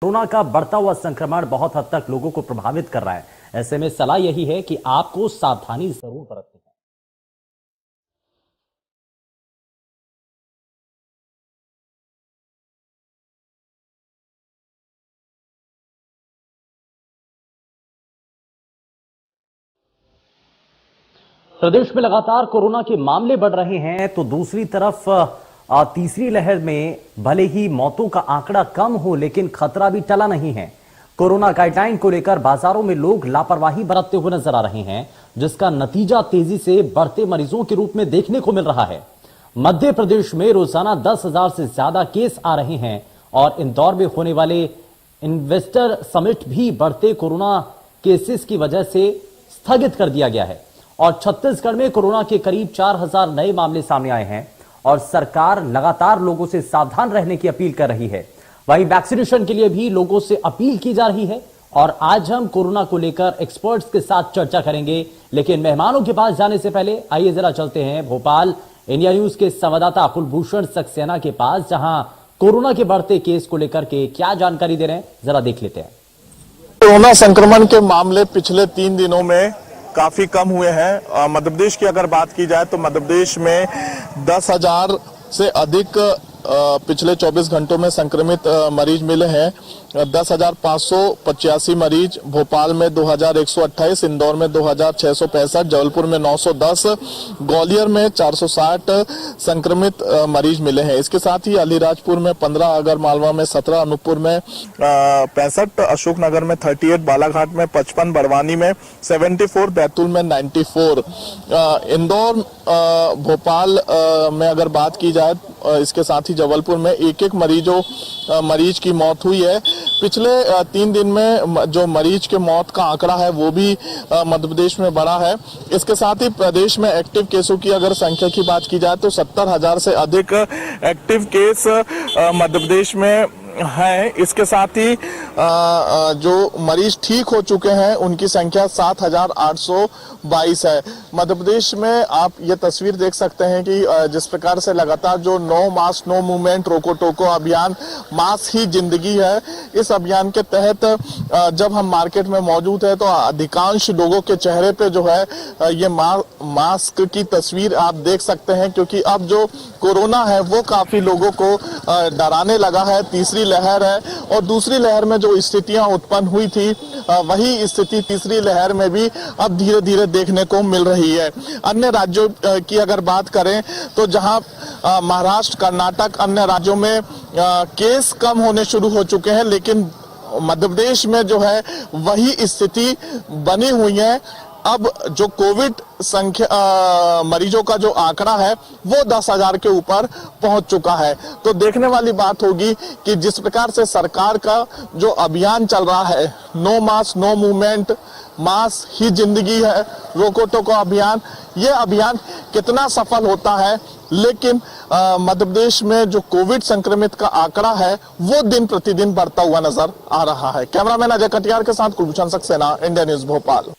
Corona का बढ़ता हुआ संक्रमण बहुत हद तक लोगों को प्रभावित कर रहा है। ऐसे में सलाह यही है कि आपको सावधानी जरूर बरतनी है। प्रदेश में लगातार कोरोना के मामले बढ़ रहे हैं, तो दूसरी तरफ तीसरी लहर में भले ही मौतों का आंकड़ा कम हो, लेकिन खतरा भी टला नहीं है। कोरोना गाइडलाइन को लेकर बाजारों में लोग लापरवाही बरतते हुए नजर आ रहे हैं, जिसका नतीजा तेजी से बढ़ते मरीजों के रूप में देखने को मिल रहा है। मध्य प्रदेश में रोजाना 10,000 से ज्यादा केस आ रहे हैं और इंदौर में होने वाले इन्वेस्टर समिट भी बढ़ते कोरोना केसेस की वजह से स्थगित कर दिया गया है। और छत्तीसगढ़ में कोरोना के करीब 4,000 नए मामले सामने आए हैं और सरकार लगातार लोगों से सावधान रहने की अपील कर रही है। वहीं वैक्सीनेशन के लिए भी लोगों से अपील की जा रही है। और आज हम कोरोना को लेकर एक्सपर्ट्स के साथ चर्चा करेंगे, लेकिन मेहमानों के पास जाने से पहले आइए जरा चलते हैं भोपाल इंडिया न्यूज के संवाददाता कुलभूषण सक्सेना के पास, जहां कोरोना के बढ़ते केस को लेकर के क्या जानकारी दे रहे हैं, जरा देख लेते हैं। कोरोना संक्रमण के मामले पिछले 3 दिनों में काफी कम हुए हैं। मध्य प्रदेश की अगर बात की जाए तो मध्य प्रदेश में 10,000 से अधिक पिछले 24 घंटों में संक्रमित मरीज मिले हैं। 10,585 मरीज, भोपाल में 2,128, इंदौर में 2,665, जबलपुर में 910, ग्वालियर में 460 संक्रमित मरीज मिले हैं। इसके साथ ही अलीराजपुर में 15, आगरमालवा में 17, अनूपपुर में 65, अशोकनगर में 38, बालाघाट में 55, बड़वानी में 74, बैतूल में 94। इंदौर, भोपाल में अगर बात की जाए, इसके साथ ही जबलपुर में एक मरीज की मौत हुई है। पिछले 3 दिन में जो मरीज के मौत का आंकड़ा है वो भी मध्य प्रदेश में बढ़ा है। इसके साथ ही प्रदेश में एक्टिव केसों की अगर संख्या की बात की जाए तो 70,000 से अधिक एक्टिव केस मध्य प्रदेश में है। इसके साथ ही जो मरीज ठीक हो चुके हैं उनकी संख्या 7,822 है। मध्य प्रदेश में आप ये तस्वीर देख सकते हैं कि जिस प्रकार से लगातार जो नो मास्क नो मूवमेंट रोको टोको अभियान, मास्क ही जिंदगी है, इस अभियान के तहत जब हम मार्केट में मौजूद है तो अधिकांश लोगों के चेहरे पे जो है ये मास्क की तस्वीर आप देख सकते हैं, क्योंकि अब जो कोरोना है वो काफी लोगों को डराने लगा है। तीसरी लहर है और दूसरी लहर में जो स्थितियां उत्पन्न हुई थी वही स्थिति तीसरी लहर में भी अब धीरे धीरे देखने को मिल रही है। अन्य राज्यों की अगर बात करें तो जहां महाराष्ट्र, कर्नाटक, अन्य राज्यों में केस कम होने शुरू हो चुके हैं, लेकिन मध्य प्रदेश में जो है वही स्थिति बनी हुई है। अब जो कोविड संख्या मरीजों का जो आंकड़ा है वो 10,000 के ऊपर पहुंच चुका है। तो देखने वाली बात होगी कि जिस प्रकार से सरकार का जो अभियान चल रहा है, no mask no movement, mask ही जिंदगी है, रोको टोको अभियान, ये अभियान कितना सफल होता है। लेकिन मध्य प्रदेश में जो कोविड संक्रमित का आंकड़ा है वो दिन प्रतिदिन बढ़ता हुआ नजर आ रहा है। कैमरामैन अजय कटियार के साथ कुलभूषण सक्सेना, इंडिया न्यूज भोपाल।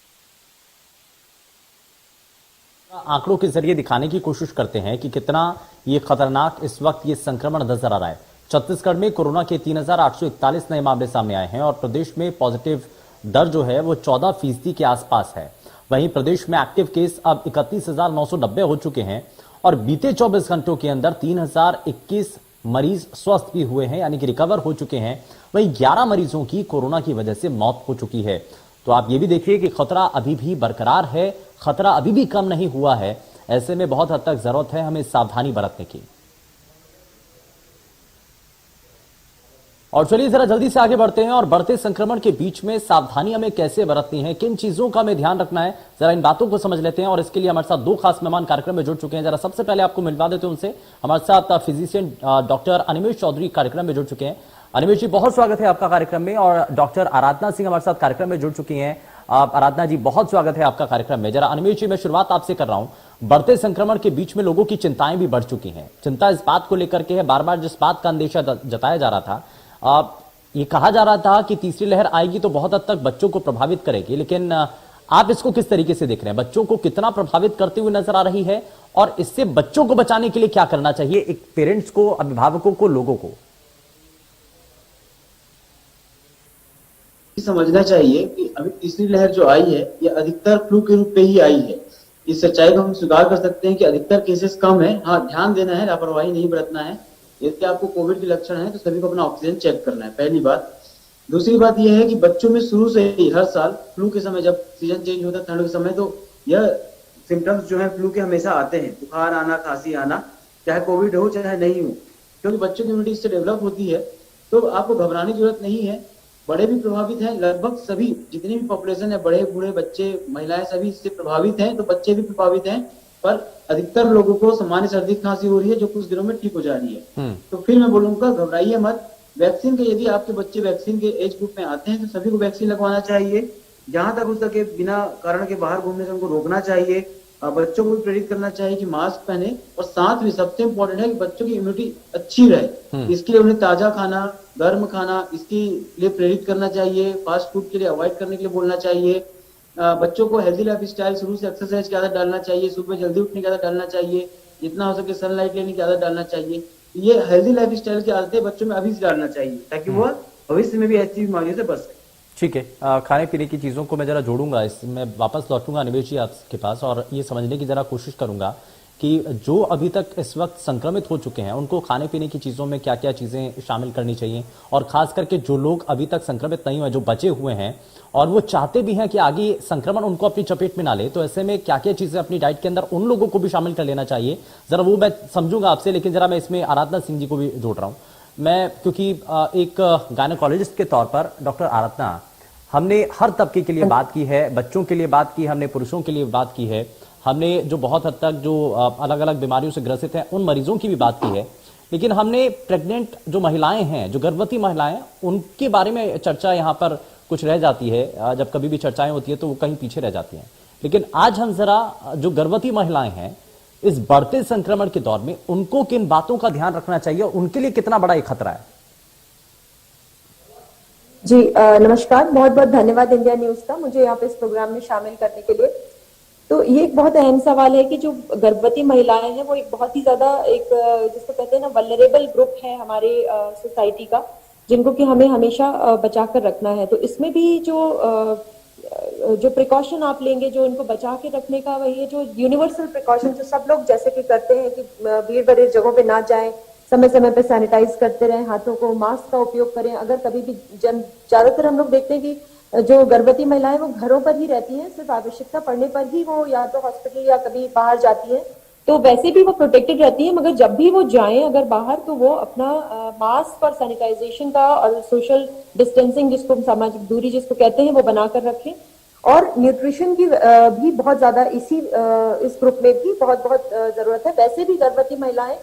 आंकड़ों के जरिए दिखाने की कोशिश करते हैं कि कितना ये खतरनाक इस वक्त ये संक्रमण नजर आ रहा है। छत्तीसगढ़ में कोरोना के 3,841 नए मामले सामने आए हैं और प्रदेश में पॉजिटिव दर जो है वो 14% के आसपास है। वहीं प्रदेश में एक्टिव केस अब 31,990 हो चुके हैं और बीते 24 घंटों के अंदर 3,021 मरीज स्वस्थ भी हुए हैं, यानी कि रिकवर हो चुके हैं। वहीं 11 मरीजों की कोरोना की वजह से मौत हो चुकी है। तो आप ये भी देखिए कि खतरा अभी भी बरकरार है, खतरा अभी भी कम नहीं हुआ है। ऐसे में बहुत हद तक जरूरत है हमें सावधानी बरतने की। और चलिए जरा जल्दी से आगे बढ़ते हैं और बढ़ते संक्रमण के बीच में सावधानी हमें कैसे बरतनी है, किन चीजों का हमें ध्यान रखना है, जरा इन बातों को समझ लेते हैं। और इसके लिए हमारे साथ 2 खास मेहमान कार्यक्रम में जुड़ चुके हैं। जरा सबसे पहले आपको मिलवा देते हैं उनसे। हमारे साथ फिजिशियन डॉक्टर अनिमेश चौधरी कार्यक्रम में जुड़ चुके हैं। अनिमेश जी, बहुत स्वागत है आपका कार्यक्रम में। और डॉक्टर आराधना सिंह हमारे साथ कार्यक्रम में जुड़ चुकी हैं। आराधना जी, बहुत स्वागत है आपका कार्यक्रम में। जरा अनिमेश जी, मैं शुरुआत आपसे कर रहा हूं। बढ़ते संक्रमण के बीच में लोगों की चिंताएं भी बढ़ चुकी हैं। चिंता इस बात को लेकर के है, बार बार जिस बात का अंदेशा जताया जा रहा था, ये कहा जा रहा था कि तीसरी लहर आएगी तो बहुत हद तक बच्चों को प्रभावित करेगी, लेकिन आप इसको किस तरीके से देख रहे हैं? बच्चों को कितना प्रभावित करते हुए नजर आ रही है और इससे बच्चों को बचाने के लिए क्या करना चाहिए, एक पेरेंट्स को, अभिभावकों को, लोगों को? समझना चाहिए कि अभी तीसरी लहर जो आई है ये अधिकतर फ्लू के रूप में ही आई है। इस सच्चाई को हम स्वीकार कर सकते हैं कि अधिकतर केसेस कम है। हाँ, ध्यान देना है, लापरवाही नहीं बरतना है। यदि आपको कोविड के लक्षण है तो सभी को अपना ऑक्सीजन चेक करना है, पहली बात। दूसरी बात यह है कि बच्चों में शुरू से ही हर साल फ्लू के समय, जब सीजन चेंज होता है ठंड के समय, तो यह सिम्टम्स जो है फ्लू के हमेशा आते हैं, बुखार आना, खांसी आना, चाहे कोविड हो चाहे नहीं हो, क्योंकि बच्चों की इम्यूनिटी इससे डेवलप होती है। तो आपको घबराने की जरूरत नहीं है। बड़े भी प्रभावित हैं, लगभग सभी जितनी भी पॉपुलेशन है, बड़े बूढ़े, बच्चे, महिलाएं, सभी इससे प्रभावित हैं। तो बच्चे भी प्रभावित हैं, पर अधिकतर लोगों को सामान्य सर्दी खांसी हो रही है जो कुछ दिनों में ठीक हो जा रही है। तो फिर मैं बोलूंगा घबराइए मत। वैक्सीन के, यदि आपके बच्चे वैक्सीन के एज ग्रुप में आते हैं तो सभी को वैक्सीन लगवाना चाहिए। जहां तक हो सके बिना कारण के बाहर घूमने से उनको रोकना चाहिए। बच्चों को भी प्रेरित करना चाहिए कि मास्क पहने, और साथ में सबसे इम्पोर्टेंट है कि बच्चों की इम्यूनिटी अच्छी रहे। इसके लिए उन्हें ताजा खाना, गर्म खाना, इसके लिए प्रेरित करना चाहिए। फास्ट फूड के लिए अवॉइड करने के लिए बोलना चाहिए। बच्चों को हेल्दी लाइफ स्टाइल, शुरू से एक्सरसाइज की आदत डालना चाहिए, सुबह जल्दी उठने की आदत डालना चाहिए, जितना हो सके सनलाइट लेने की आदत डालना चाहिए। ये हेल्दी लाइफ स्टाइल की आदतें बच्चों में अभी से डालना चाहिए, ताकि वह भविष्य में भी ऐसी बीमारियों से बच सके। ठीक है, खाने पीने की चीज़ों को मैं जरा जोड़ूंगा, इसमें वापस लौटूंगा निवेश जी आपके पास, और ये समझने की जरा कोशिश करूंगा कि जो अभी तक इस वक्त संक्रमित हो चुके हैं उनको खाने पीने की चीज़ों में क्या क्या चीज़ें शामिल करनी चाहिए, और खास करके जो लोग अभी तक संक्रमित नहीं हुए, जो बचे हुए हैं और वो चाहते भी हैं कि आगे संक्रमण उनको अपनी चपेट में ना ले, तो ऐसे में क्या क्या चीज़ें अपनी डाइट के अंदर उन लोगों को भी शामिल कर लेना चाहिए, जरा वो मैं समझूंगा आपसे। लेकिन जरा मैं इसमें आराधना सिंह जी को भी जोड़ रहा हूँ मैं, क्योंकि एक गायनोकोलॉजिस्ट के तौर पर डॉक्टर आराधना, हमने हर तबके के लिए बात की है, बच्चों के लिए बात की, हमने पुरुषों के लिए बात की है, हमने जो बहुत हद तक जो अलग अलग बीमारियों से ग्रसित हैं उन मरीजों की भी बात की है, लेकिन हमने प्रेग्नेंट जो महिलाएं हैं, जो गर्भवती महिलाएं, उनके बारे में चर्चा यहाँ पर कुछ रह जाती है। जब कभी भी चर्चाएं होती है तो वो कहीं पीछे रह जाती हैं। लेकिन आज हम जरा जो गर्भवती महिलाएं हैं इस बढ़ते संक्रमण के दौर में उनको किन बातों का ध्यान रखना चाहिए और उनके लिए कितना बड़ा एक खतरा है? जी नमस्कार, बहुत बहुत धन्यवाद इंडिया न्यूज का मुझे यहाँ पे इस प्रोग्राम में शामिल करने के लिए। तो ये एक बहुत अहम सवाल है कि जो गर्भवती महिलाएं हैं वो एक बहुत ही ज्यादा एक जिसको कहते हैं ना वल्नरेबल ग्रुप है हमारे सोसाइटी का, जिनको कि हमें हमेशा बचा कर रखना है। तो इसमें भी जो प्रिकॉशन आप लेंगे, जो इनको बचा के रखने का, वही है जो यूनिवर्सल प्रिकॉशन जो सब लोग जैसे कि करते हैं कि भीड़ भरे जगहों पे ना जाएं, समय समय पे सैनिटाइज करते रहें, हाथों को, मास्क का उपयोग करें। अगर कभी भी ज्यादातर हम लोग देखते हैं कि जो गर्भवती महिलाएं वो घरों पर ही रहती हैं, सिर्फ आवश्यकता पड़ने पर ही वो या तो हॉस्पिटल या कभी बाहर जाती हैं, तो वैसे भी वो प्रोटेक्टेड रहती है। मगर जब भी वो जाएं अगर बाहर, तो वो अपना मास्क और सैनिटाइजेशन का और सोशल डिस्टेंसिंग, जिसको सामाजिक दूरी जिसको कहते हैं, वो बनाकर रखें। और न्यूट्रिशन की भी बहुत ज्यादा इस ग्रुप में भी बहुत बहुत जरूरत है। वैसे भी गर्भवती महिलाएं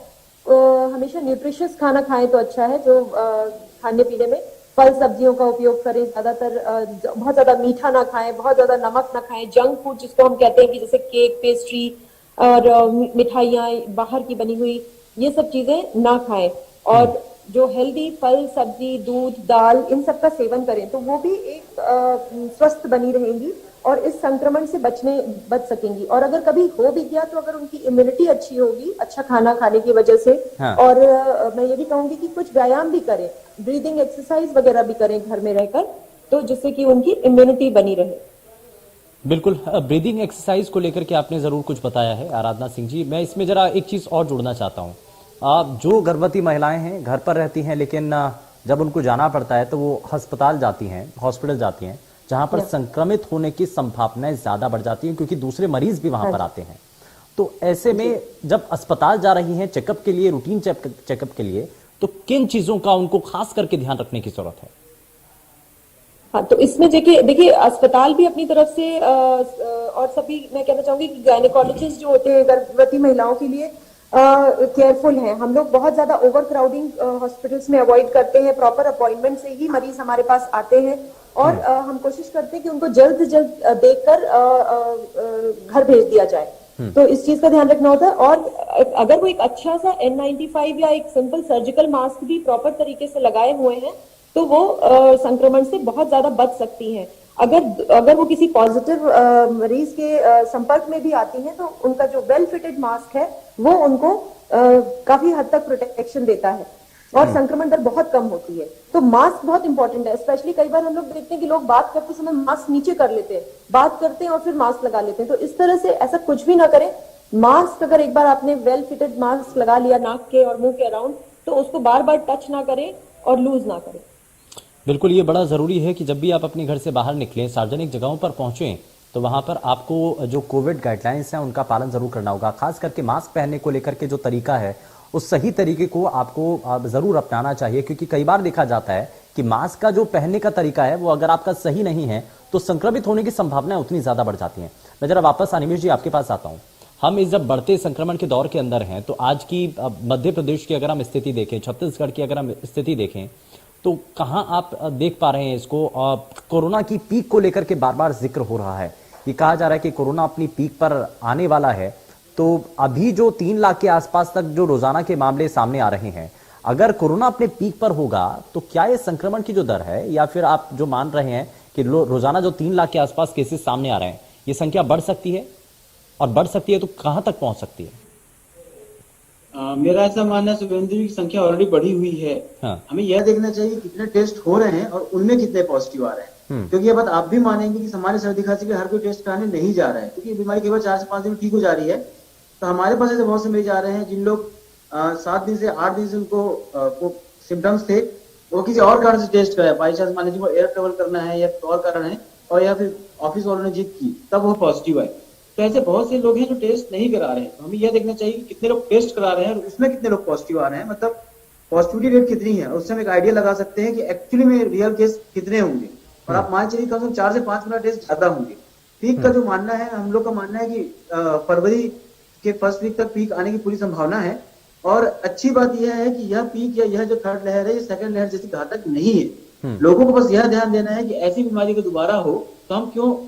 हमेशा न्यूट्रिशियस खाना खाएं तो अच्छा है। जो खाने पीने में फल सब्जियों का उपयोग करें, ज्यादातर बहुत ज्यादा मीठा ना खाएं, बहुत ज्यादा नमक ना खाएं। जंक फूड जिसको हम कहते हैं कि जैसे केक, पेस्ट्री और मिठाइयाँ बाहर की बनी हुई, ये सब चीजें ना खाएं। और जो हेल्दी फल सब्जी, दूध, दाल, इन सब का सेवन करें तो वो भी एक स्वस्थ बनी रहेंगी और इस संक्रमण से बच सकेंगी। और अगर कभी हो भी गया तो अगर उनकी इम्यूनिटी अच्छी होगी अच्छा खाना खाने की वजह से। हाँ। और मैं ये भी कहूंगी कि कुछ व्यायाम भी करें, ब्रीदिंग एक्सरसाइज वगैरह भी करें घर में रहकर, तो जिससे कि उनकी इम्यूनिटी बनी रहे। बिल्कुल, ब्रीदिंग एक्सरसाइज को लेकर के आपने जरूर कुछ बताया है आराधना सिंह जी। मैं इसमें जरा एक चीज और जोड़ना चाहता हूँ। जो गर्भवती महिलाएं हैं घर पर रहती हैं, लेकिन जब उनको जाना पड़ता है तो वो अस्पताल जाती हैं, हॉस्पिटल जाती हैं, जहां पर संक्रमित होने की संभावनाएं ज्यादा बढ़ जाती हैं क्योंकि दूसरे मरीज भी वहां पर आते हैं। तो ऐसे में जब अस्पताल जा रही हैं चेकअप के लिए, रूटीन चेकअप के लिए, तो किन चीजों का उनको खास करके ध्यान रखने की जरूरत है? हाँ, तो इसमें देखिए अस्पताल भी अपनी तरफ से और सभी, मैं कहना चाहूंगी कि गायनेकोलॉजिस्ट जो होते हैं गर्भवती महिलाओं के लिए केयरफुल हैं। हम लोग बहुत ज्यादा ओवर क्राउडिंग हॉस्पिटल्स में अवॉइड करते हैं। प्रॉपर अपॉइंटमेंट से ही मरीज हमारे पास आते हैं और हम कोशिश करते हैं कि उनको जल्द से जल्द देखकर घर भेज दिया जाए। तो इस चीज का ध्यान रखना होता है। और अगर वो एक अच्छा सा N95 या एक सिंपल सर्जिकल मास्क भी प्रॉपर तरीके से लगाए हुए हैं तो वो संक्रमण से बहुत ज्यादा बच सकती हैं। अगर वो किसी पॉजिटिव मरीज के संपर्क में भी आती हैं तो उनका जो वेल फिटेड मास्क है वो उनको काफी हद तक प्रोटेक्शन देता है। और संक्रमण दर बहुत कम होती है। तो मास्क बहुत इंपॉर्टेंट है। स्पेशली कई बार हम लोग देखते हैं कि लोग बात करते समय मास्क नीचे कर लेते हैं, बात करते हैं और फिर मास्क लगा लेते हैं। तो इस तरह से ऐसा कुछ भी ना करें। मास्क अगर एक बार आपने वेल फिटेड मास्क लगा लिया नाक के और मुंह के अराउंड, तो उसको बार बार टच ना करें और लूज ना करें। बिल्कुल, ये बड़ा जरूरी है कि जब भी आप अपने घर से बाहर निकलें, सार्वजनिक जगहों पर पहुंचें, तो वहां पर आपको जो कोविड गाइडलाइंस हैं उनका पालन जरूर करना होगा। खास करके मास्क पहनने को लेकर के जो तरीका है, उस सही तरीके को आपको जरूर अपनाना चाहिए, क्योंकि कई बार देखा जाता है कि मास्क का जो पहनने का तरीका है वो अगर आपका सही नहीं है तो संक्रमित होने की संभावनाएं उतनी ज्यादा बढ़ जाती हैं। मैं जरा वापस अनिमेश जी आपके पास आता हूं। हम इस जब बढ़ते संक्रमण के दौर के अंदर हैं, तो आज की मध्य प्रदेश की अगर हम स्थिति देखें, छत्तीसगढ़ की अगर हम स्थिति देखें, तो कहां आप देख पा रहे हैं इसको? कोरोना की पीक को लेकर के बार बार जिक्र हो रहा है। ये कहा जा रहा है कि कोरोना अपनी पीक पर आने वाला है। तो अभी जो 3 लाख के आसपास तक जो रोजाना के मामले सामने आ रहे हैं, अगर कोरोना अपने पीक पर होगा तो क्या ये संक्रमण की जो दर है, या फिर आप जो मान रहे हैं कि रोजाना जो 3 लाख के आसपास केसेस सामने आ रहे हैं, ये संख्या बढ़ सकती है? और बढ़ सकती है तो कहां तक पहुंच सकती है? मेरा ऐसा मानना है शुभेंदु की संख्या ऑलरेडी बढ़ी हुई है। हाँ। हमें यह देखना चाहिए कि कितने टेस्ट हो रहे हैं और उनमें कितने पॉजिटिव आ रहे हैं। क्योंकि ये बात आप भी मानेंगे कि सामान्य सर्दी खांसी के हर कोई टेस्ट कराने नहीं जा रहा है, क्योंकि बीमारी केवल 4 से 5 दिन में ठीक हो जा रही है। तो हमारे पास ऐसे बहुत से मरीज आ रहे हैं जिन लोग 7 दिन से 8 दिन से उनको सिम्टम्स थे, वो किसी और कारण से टेस्ट कराया, बाई चांस मान लीजिए वो एयर ट्रेवल करना है या और कारण है, और या फिर ऑफिस वालों ने जिद की तब वो पॉजिटिव आए। तो ऐसे बहुत से लोग हैं जो टेस्ट नहीं करा रहे हैं। तो हमें यह देखना चाहिए कि कितने लोग टेस्ट करा रहे हैं और उसमें कितने लोग पॉजिटिव आ रहे हैं, मतलब पॉजिटिविटी रेट कितनी है। उससे हम एक आइडिया लगा सकते हैं कि एक्चुअली में रियल केस कितने होंगे। और आप मान चलिए कम से कम 4 से 5 गुना टेस्ट ज्यादा होंगे। पीक का जो मानना है, हम लोग का मानना है कि फरवरी के फर्स्ट वीक तक पीक आने की पूरी संभावना है। और अच्छी बात यह है कि यह पीक या यह जो थर्ड लहर है, ये सेकंड लहर जैसी घातक नहीं है। लोगों को बस यह ध्यान देना है कि ऐसी बीमारी को दोबारा हो तो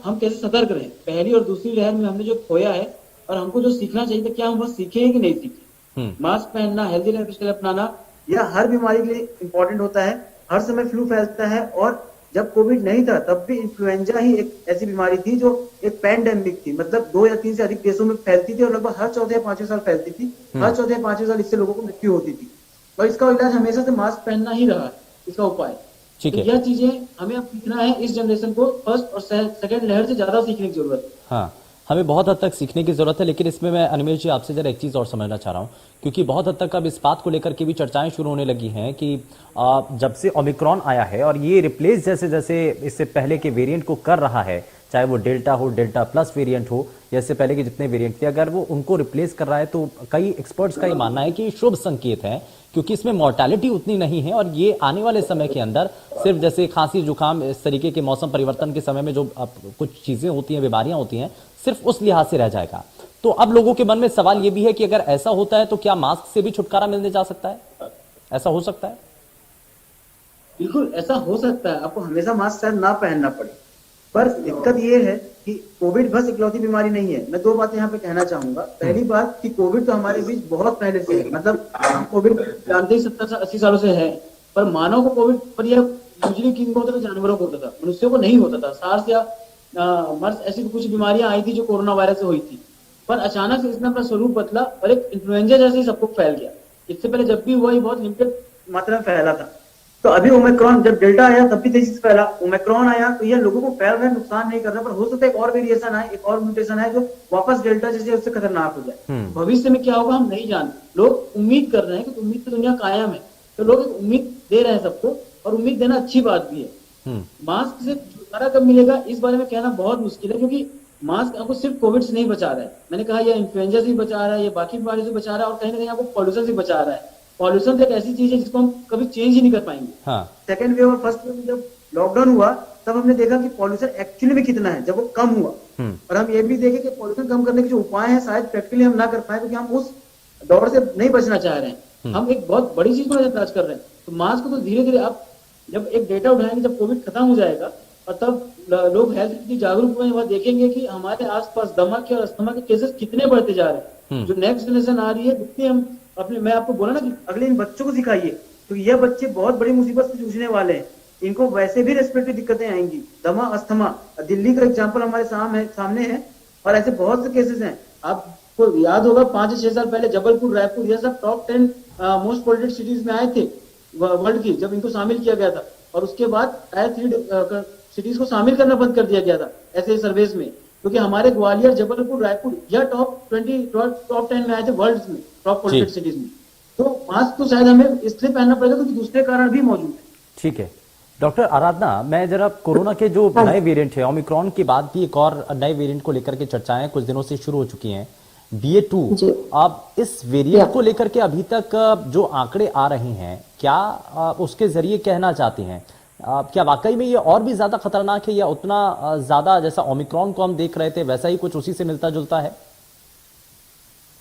हम कैसे सतर्क रहें। पहली और दूसरी लहर में हमने जो खोया है और हमको जो सीखना चाहिए था, क्या हम बस सीखे कि नहीं सीखे। मास्क पहनना, हेल्दी लाइफ स्टाइल अपनाना, यह हर बीमारी के लिए इंपॉर्टेंट होता है। हर समय फ्लू फैलता है, और जब कोविड नहीं था तब भी इन्फ्लुएंजा ही एक ऐसी बीमारी थी जो एक पैंडेमिक थी, मतलब 2 या 3 से अधिक देशों में फैलती थी और लगभग हर 4 या 5वें साल फैलती थी। हर 4 या 5वें साल इससे लोगों को मृत्यु होती थी। और इसका इलाज हमेशा से मास्क पहनना ही रहा है, इसका उपाय। ठीक तो है। यह चीजें हमें अब सीखना है। इस जनरेशन को फर्स्ट और सेकंड लहर से ज्यादा सीखने की जरूरत है। हाँ, हमें बहुत हद तक सीखने की जरूरत है। लेकिन इसमें मैं अनिमेश जी आपसे जरा एक चीज और समझना चाह रहा हूं, क्योंकि बहुत हद तक अब इस बात को लेकर के भी चर्चाएं शुरू होने लगी हैं कि जब से ओमिक्रॉन आया है और ये रिप्लेस जैसे जैसे इससे पहले के वेरिएंट को कर रहा है, चाहे वो डेल्टा हो, डेल्टा प्लस वेरिएंट हो, या इससे पहले के जितने वेरिएंट थे, अगर वो उनको रिप्लेस कर रहा है तो कई एक्सपर्ट्स का ये मानना है कि ये शुभ संकेत है, क्योंकि इसमें मॉर्टेलिटी उतनी नहीं है। और ये आने वाले समय के अंदर सिर्फ जैसे खांसी जुकाम इस तरीके के मौसम परिवर्तन के समय में जो कुछ चीजें होती हैं, बीमारियां होती हैं, सिर्फ उस लिहाज से रह जाएगा। तो अब लोगों के मन में सवाल ये भी है कि अगर ऐसा होता है तो क्या मास्क से भी छुटकारा मिलने जा सकता है? ऐसा हो सकता है? बिल्कुल ऐसा हो सकता है। आपको हमेशा मास्क शायद ना पहनना पड़े, पर दिक्कत ये है कि कोविड बस इकलौती बीमारी नहीं है। मैं 2 बातें यहाँ पे कहना चाहूंगा। पहली बात कि कोविड तो हमारे बीच बहुत पहले से है, मतलब हम कोविड जानते ही 70 से 80 सालों से है। पर मानव को कोविड पर यह यूजली किन को होता था? जानवरों को होता था, मनुष्यों को नहीं होता था। सार्स या मर्स ऐसी कुछ बीमारियां आई थी जो कोरोना वायरस से हुई थी, पर अचानक से इसने अपना स्वरूप बदला और एक इन्फ्लुएंजा जैसे ही सबको फैल गया। इससे पहले जब भी हुआ ये बहुत लिमिटेड मात्रा में फैला था। तो अभी ओमिक्रॉन, जब डेल्टा आया तब भी तेजी से फैला, ओमिक्रॉन आया तो यह लोगों को फैल रहा है, नुकसान नहीं कर रहा, पर हो सकता है एक और वेरिएशन आए, एक और म्यूटेशन आए जो वापस डेल्टा जैसे उससे खतरनाक हो जाए। भविष्य में क्या होगा हम नहीं जानते। लोग उम्मीद कर रहे हैं कि उम्मीद की दुनिया कायम है, तो लोग एक उम्मीद दे रहे हैं सबको, और उम्मीद देना अच्छी बात भी है। मास्क से छुटकारा कब मिलेगा इस बारे में कहना बहुत मुश्किल है, क्योंकि मास्क आपको सिर्फ कोविड से नहीं बचा रहा है। मैंने कहा यह इन्फ्लुएंजा से भी बचा रहा है, ये बाकी बीमारी से बचा रहा है, और कहीं ना कहीं आपको पॉल्यूशन से बचा रहा है। पॉल्यूशन तो एक ऐसी चीज है जिसको हम कभी चेंज ही नहीं कर पाएंगे। हाँ। सेकेंड वेव और फर्स्ट वेव में जब लॉकडाउन हुआ तब हमने देखा कि पॉल्यूशन एक्चुअली में कितना है, जब वो कम हुआ। और हम ये भी देखे कि पॉल्यूशन कम करने के जो उपाय हैं शायद प्रैक्टिकली हम ना कर पाए, क्योंकि हम उस दौर से नहीं बचना चाह रहे हैं। हम एक बहुत बड़ी चीज को नजरअंदाज कर रहे हैं। तो मास्क को तो धीरे धीरे आप जब एक डेटा उठाएंगे, जब कोविड खत्म हो जाएगा और तब लोग हेल्थ के प्रति जागरूक हुए, वह देखेंगे कि हमारे आसपास दमा के और अस्थमा के केसेस कितने बढ़ते जा रहे हैं। जो नेक्स्ट जनरेशन आ रही है, जितने हम अपने, मैं आपको बोला ना कि अगले इन बच्चों को सिखाइए, तो यह बच्चे बहुत बड़ी मुसीबत से जूझने वाले हैं। इनको वैसे भी रेस्पिरेटरी दिक्कतें आएंगी, दमा, अस्थमा। दिल्ली का एग्जाम्पल हमारे सामने है, और ऐसे बहुत से केसेस हैं। आपको याद होगा 5 से 6 साल पहले जबलपुर, रायपुर, यह सब टॉप 10 मोस्ट पॉल्यूटेड सिटीज में आए थे। वर्ल्ड की, जब इनको शामिल किया गया था, और उसके बाद टायर 3 सिटीज को शामिल करना बंद कर दिया गया था ऐसे सर्वेज में, क्योंकि हमारे ग्वालियर, जबलपुर, रायपुर यह टॉप 10 में आए थे वर्ल्ड में, टॉप पोल्यूटेड सिटीज में। तो मास्क तो शायद हमें इसलिए पहनना पड़ेगा क्योंकि दूसरे कारण भी मौजूद है। ठीक है डॉक्टर आराधना, मैं जरा कोरोना के जो नए वेरिएंट है ओमिक्रॉन के बाद भी एक और नए वेरिएंट को लेकर के चर्चाएं कुछ दिनों से शुरू हो चुकी हैं, BA.2। अब इस वेरिएंट को लेकर के अभी तक जो आंकड़े आ रहे हैं, क्या उसके जरिए कहना चाहती हैं, क्या वाकई में ये और भी ज्यादा खतरनाक है या उतना ज्यादा जैसा ओमिक्रॉन को हम देख रहे थे वैसा ही कुछ उसी से मिलता जुलता है?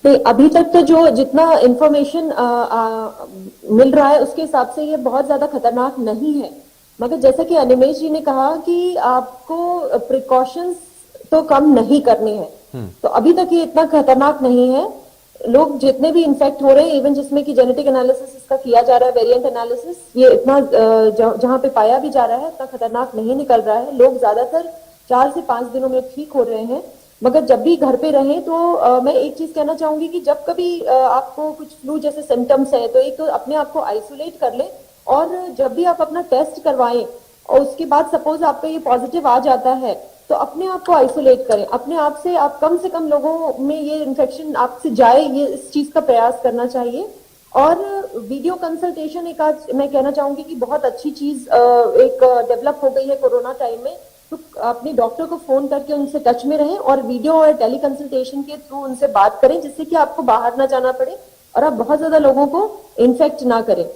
नहीं, अभी तक तो जो जितना इंफॉर्मेशन मिल रहा है उसके हिसाब से ये बहुत ज्यादा खतरनाक नहीं है, मगर जैसा कि अनिमेश जी ने कहा कि आपको प्रिकॉशंस तो कम नहीं करने हैं, तो अभी तक ये इतना खतरनाक नहीं है। लोग जितने भी इन्फेक्ट हो रहे हैं, इवन जिसमें कि जेनेटिक एनालिसिस इसका किया जा रहा है, वेरिएंट एनालिसिस, ये इतना जहां पे पाया भी जा रहा है इतना खतरनाक नहीं निकल रहा है। लोग ज्यादातर 4 से 5 दिनों में ठीक हो रहे हैं। मगर जब भी घर पे रहें तो मैं एक चीज कहना चाहूंगी कि जब कभी आपको कुछ फ्लू जैसे सिम्टम्स है तो एक तो अपने आप को आइसोलेट कर लें, और जब भी आप अपना टेस्ट करवाएं और उसके बाद सपोज आपका ये पॉजिटिव आ जाता है तो अपने आप को आइसोलेट करें, अपने आप से आप कम से कम लोगों में ये इन्फेक्शन आपसे जाए, ये इस चीज का प्रयास करना चाहिए। और वीडियो कंसल्टेशन एक आज मैं कहना चाहूंगी कि बहुत अच्छी चीज एक डेवलप हो गई है कोरोना टाइम में, तो अपने डॉक्टर को फोन करके उनसे टच में रहें और वीडियो और टेली कंसल्टेशन के थ्रू उनसे बात करें, जिससे कि आपको बाहर ना जाना पड़े और आप बहुत ज्यादा लोगों को इन्फेक्ट ना करें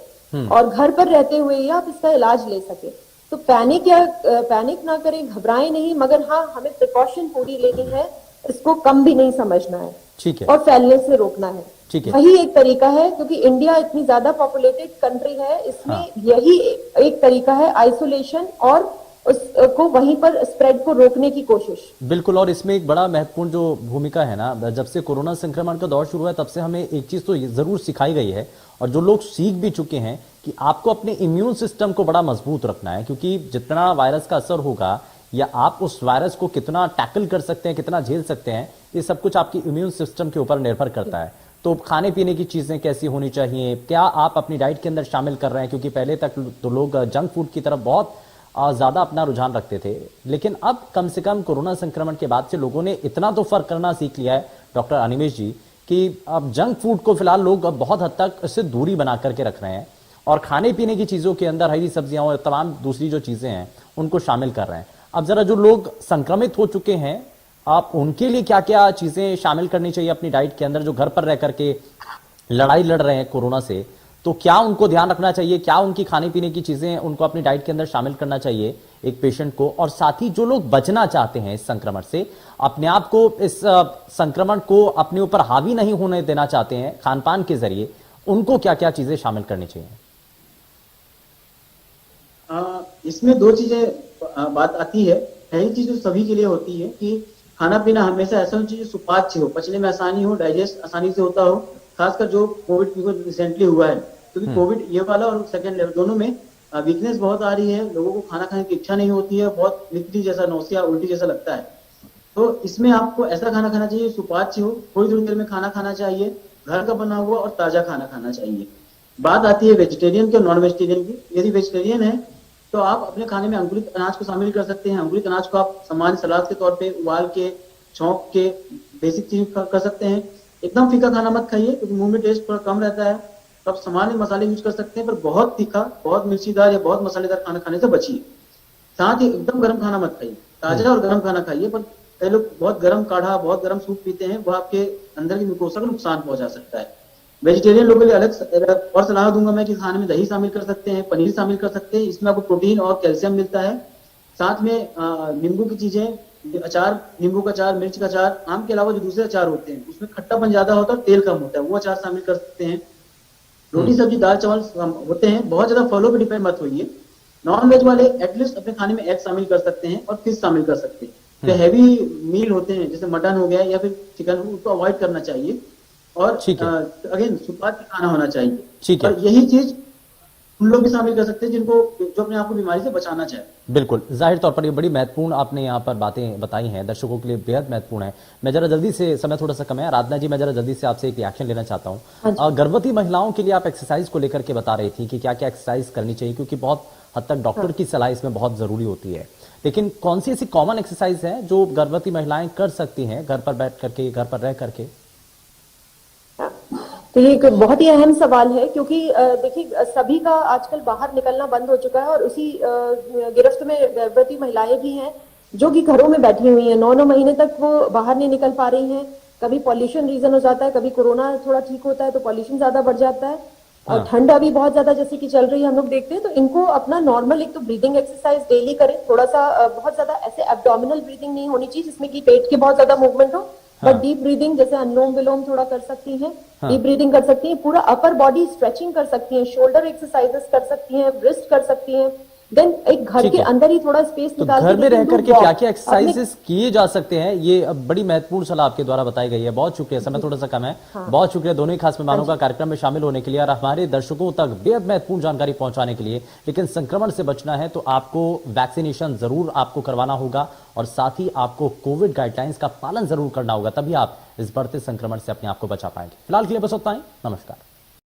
और घर पर रहते हुए ही आप इसका इलाज ले सके। तो पैनिक ना करें, घबराएं नहीं, मगर हाँ हमें प्रिकॉशन पूरी लेनी है, इसको कम भी नहीं समझना है, ठीक है, और फैलने से रोकना है। ठीक है, वही एक तरीका है, क्योंकि इंडिया इतनी ज्यादा पॉपुलेटेड कंट्री है, इसमें यही एक तरीका है, आइसोलेशन और उसको वहीं पर स्प्रेड को रोकने की कोशिश। बिल्कुल। और इसमें एक बड़ा महत्वपूर्ण जो भूमिका है ना, जब से कोरोना संक्रमण का दौर शुरू हुआ तब से हमें एक चीज तो जरूर सिखाई गई है, और जो लोग सीख भी चुके हैं, कि आपको अपने इम्यून सिस्टम को बड़ा मजबूत रखना है, क्योंकि जितना वायरस का असर होगा या आप उस वायरस को कितना टैकल कर सकते हैं, कितना झेल सकते हैं, ये सब कुछ आपकी इम्यून सिस्टम के ऊपर निर्भर करता है। तो खाने पीने की चीजें कैसी होनी चाहिए, क्या आप अपनी डाइट के अंदर शामिल कर रहे हैं, क्योंकि पहले तक तो लोग जंक फूड की तरफ बहुत ज्यादा अपना रुझान रखते थे, लेकिन अब कम से कम कोरोना संक्रमण के बाद से लोगों ने इतना तो फर्क करना सीख लिया है डॉक्टर अनिमेश जी, कि अब जंक फूड को फिलहाल लोग अब बहुत हद तक इससे दूरी बना करके रख रहे हैं, और खाने पीने की चीजों के अंदर हरी सब्जियां और तमाम दूसरी जो चीजें हैं उनको शामिल कर रहे हैं। अब जरा जो लोग संक्रमित हो चुके हैं, आप उनके लिए क्या क्या चीजें शामिल करनी चाहिए अपनी डाइट के अंदर, जो घर पर रह करके लड़ाई लड़ रहे हैं कोरोना से, तो क्या उनको ध्यान रखना चाहिए, क्या उनकी खाने पीने की चीजें उनको अपनी डाइट के अंदर शामिल करना चाहिए एक पेशेंट को, और साथ ही जो लोग बचना चाहते हैं इस संक्रमण से, अपने आप को इस संक्रमण को अपने ऊपर हावी नहीं होने देना चाहते हैं खान पान के जरिए, उनको क्या क्या चीजें शामिल करनी चाहिए? इसमें 2 चीजें बात आती है। पहली चीज जो सभी के लिए होती है कि खाना पीना हमेशा ऐसा होना चाहिए सुपाच्य हो, पचने में आसानी हो, डाइजेस्ट आसानी से होता हो, खासकर जो कोविड रिसेंटली हुआ है, क्योंकि कोविड ये वाला और सेकंड लेवल दोनों में वीकनेस बहुत आ रही है, लोगों को खाना खाने की इच्छा नहीं होती है, बहुत लिक्विड जैसा, नौसिया, उल्टी जैसा लगता है। तो इसमें आपको ऐसा खाना खाना चाहिए सुपाच्य हो, थोड़ी थोड़ी देर में खाना खाना चाहिए, घर का बना हुआ और ताजा खाना खाना चाहिए। बात आती है वेजिटेरियन की और नॉन वेजिटेरियन की। यदि वेजिटेरियन है तो आप अपने खाने में अंकुरित अनाज को शामिल कर सकते हैं। अंकुरित अनाज को आप सामान्य सलाद के तौर पे उबाल के, छौंक के, बेसिक चीज कर सकते हैं। एकदम फीका खाना मत खाइए, क्योंकि मुंह में टेस्ट थोड़ा कम रहता है। तो आप सामान्य मसाले यूज कर सकते हैं, पर बहुत तीखा, बहुत मिर्चीदार या बहुत मसालेदार खाना खाने से बचिए। साथ ही एकदम गर्म खाना मत खाइए, ताजा और गर्म खाना खाइए। पर कई लोग बहुत गर्म काढ़ा, बहुत गर्म सूप पीते हैं, वो आपके अंदर की म्यूकोसा को नुकसान पहुंचा सकता है। वेजिटेरियन लोगों के लिए अलग और सलाह दूंगा मैं कि खाने में दही शामिल कर सकते हैं, पनीर शामिल कर सकते हैं, इसमें आपको प्रोटीन और कैल्शियम मिलता है। साथ में नींबू की चीजें, अचार, नींबू का अचार, मिर्च का अचार, आम के अलावा जो दूसरे अचार होते हैं उसमें खट्टापन ज्यादा होता है और तेल कम होता है, वो अचार शामिल कर सकते हैं। रोटी सब्जी दाल चावल होते हैं, बहुत ज्यादा फलों पर डिपेंड मत होइए। नॉन वेज वाले एटलीस्ट अपने खाने में एग शामिल कर सकते हैं और फिश शामिल कर सकते हैं। जो हैवी मील होते हैं जैसे मटन हो गया या फिर चिकन, उसको अवॉइड करना चाहिए। और अगेन सुपाच्य खाना होना चाहिए। ठीक है। और यही चीज उन लोग भी शामिल कर सकते हैं जिनको जो अपने आप को बीमारी से बचाना चाहे। बिल्कुल, जाहिर तौर पर ये बड़ी महत्वपूर्ण आपने यहाँ पर बातें बताई हैं, दर्शकों के लिए बेहद महत्वपूर्ण है। मैं जरा जल्दी से, समय थोड़ा सा कम है, आराधना जी मैं जरा जल्दी से आपसे एक रिएक्शन लेना चाहता हूँ। गर्भवती महिलाओं के लिए आप एक्सरसाइज को लेकर के बता रही थी कि क्या क्या एक्सरसाइज करनी चाहिए, क्योंकि बहुत हद तक डॉक्टर की सलाह इसमें बहुत जरूरी होती है। लेकिन कौन सी ऐसी कॉमन एक्सरसाइज है जो गर्भवती महिलाएं कर सकती हैं घर पर बैठ करके, घर पर रह करके? तो ये एक बहुत ही अहम सवाल है, क्योंकि देखिए सभी का आजकल बाहर निकलना बंद हो चुका है और उसी गिरफ्त में गर्भवती महिलाएं भी हैं जो कि घरों में बैठी हुई हैं। 9 महीने तक वो बाहर नहीं निकल पा रही हैं। कभी पॉल्यूशन रीजन हो जाता है, कभी कोरोना थोड़ा ठीक होता है तो पॉल्यूशन ज्यादा बढ़ जाता है, और ठंड अभी बहुत ज्यादा जैसे कि चल रही है हम लोग देखते हैं। तो इनको अपना नॉर्मल एक तो ब्रीदिंग एक्सरसाइज डेली करें, थोड़ा सा बहुत ज्यादा ऐसे एब्डोमिनल ब्रीदिंग नहीं होनी चाहिए जिसमें कि पेट के बहुत ज्यादा मूवमेंट हो, बट डीप ब्रीदिंग जैसे अनुलोम विलोम थोड़ा कर सकती हैं, डीप ब्रीदिंग कर सकती हैं, पूरा अपर बॉडी स्ट्रेचिंग कर सकती हैं, शोल्डर एक्सरसाइजेस कर सकती हैं, ब्रिस्ट कर सकती हैं। देन एक घर के अंदर ही थोड़ा स्पेस तो निकाल घर में रह करके क्या क्या एक्सरसाइजेस अपने किए जा सकते हैं, ये अब बड़ी महत्वपूर्ण सलाह आपके द्वारा बताई गई है। बहुत शुक्रिया, समय थोड़ा सा कम है। बहुत शुक्रिया दोनों ही खास मेहमानों का कार्यक्रम में शामिल होने के लिए और हमारे दर्शकों तक बेहद महत्वपूर्ण जानकारी पहुंचाने के लिए। लेकिन संक्रमण से बचना है तो आपको वैक्सीनेशन जरूर आपको करवाना होगा और साथ ही आपको कोविड गाइडलाइंस का पालन जरूर करना होगा, तभी आप इस बढ़ते संक्रमण से अपने आप को बचा पाएंगे। फिलहाल के लिए बस उतना ही। नमस्कार।